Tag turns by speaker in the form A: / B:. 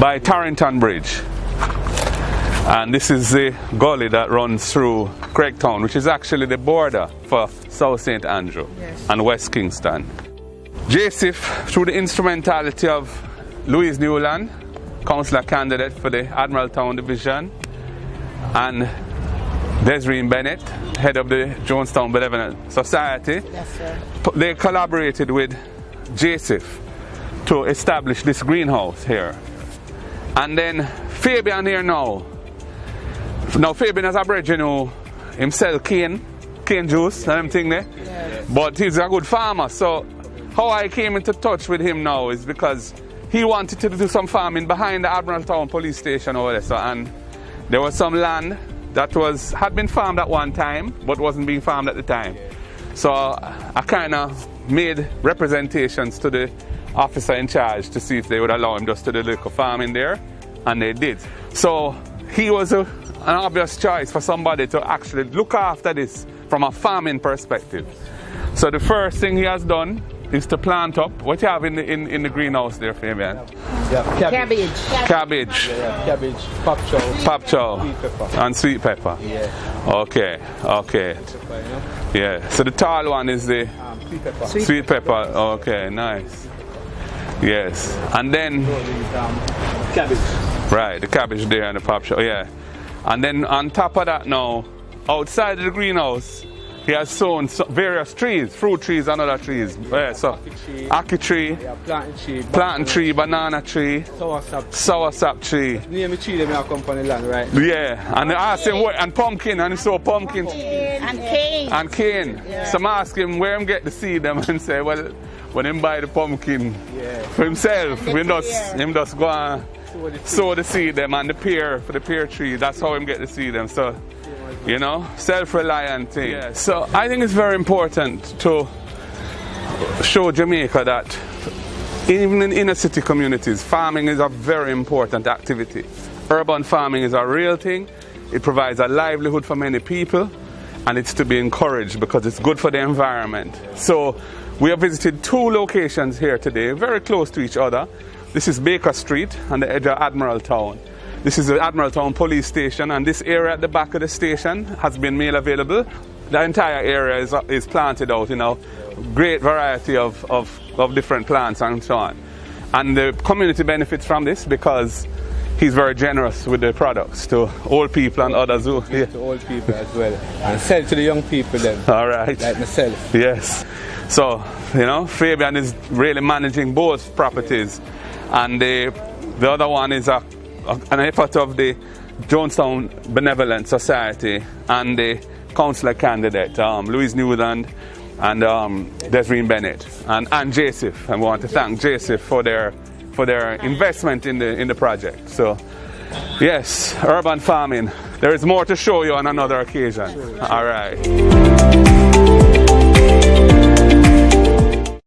A: by Torrington Bridge. And this is the gully that runs through Craigtown, which is actually the border for South St. Andrew and West Kingston. Joseph, through the instrumentality of Louise Newland, councillor candidate for the Admiraltown Division, and Desiree Bennett, head of the Jonestown Benevolent Society, they collaborated with Joseph to establish this greenhouse here. And then Fabian here now Fabian has a brethren who himself cane juice and everything there, but he's a good farmer. So how I came into touch with him now is because he wanted to do some farming behind the Admiraltown police station over there. So, and there was some land that had been farmed at one time but wasn't being farmed at the time. So I kind of made representations to the officer in charge to see if they would allow him just to do little farming there, and they did. So he was an obvious choice for somebody to actually look after this from a farming perspective. So the first thing he has done is to plant up. What you have in the greenhouse there, Fabian?
B: Cabbage.
A: Cabbage.
C: Yeah, cabbage, pop chow,
A: sweet pepper. And sweet pepper.
C: Yeah.
A: Okay. Yeah. So the tall one is the
C: sweet pepper.
A: Sweet pepper. Okay, nice. Yes. And then
C: cabbage.
A: Right, the cabbage there and the pop chow. Yeah. And then on top of that now, outside of the greenhouse, he has sown various trees, fruit trees and other trees. So, ackee tree, plantain tree, banana tree, soursop tree.
C: Name the tree that may come from the land, right?
A: Yeah, and I asked him, and pumpkin, and he saw pumpkin.
B: And cane.
A: Yeah. So I asked him where him get the seed them and say, well, when him buy the pumpkin for himself, him just go and sow the seed them, and the pear, for the pear tree, that's how him get the seed them. So, you know, self-reliant thing. Yeah. So I think it's very important to show Jamaica that even in inner city communities, farming is a very important activity. Urban farming is a real thing. It provides a livelihood for many people, and it's to be encouraged because it's good for the environment. So we have visited 2 locations here today, very close to each other. This is Baker Street on the edge of Admiraltown. This is the Admiraltown police station, and this area at the back of the station has been made available. The entire area is planted out, you know, great variety of different plants and so on. And the community benefits from this because he's very generous with the products to old people and others who...
C: Yeah. To old people as well. And sell to the young people then.
A: All right.
C: Like myself.
A: Yes. So, you know, Fabian is really managing both properties. And the other one is an effort of the Jonestown Benevolent Society and the councillor candidate, Louise Newland and Desiree Bennett and Joseph. And we want to thank Joseph for their investment in the project. So, yes, urban farming. There is more to show you on another occasion. All right.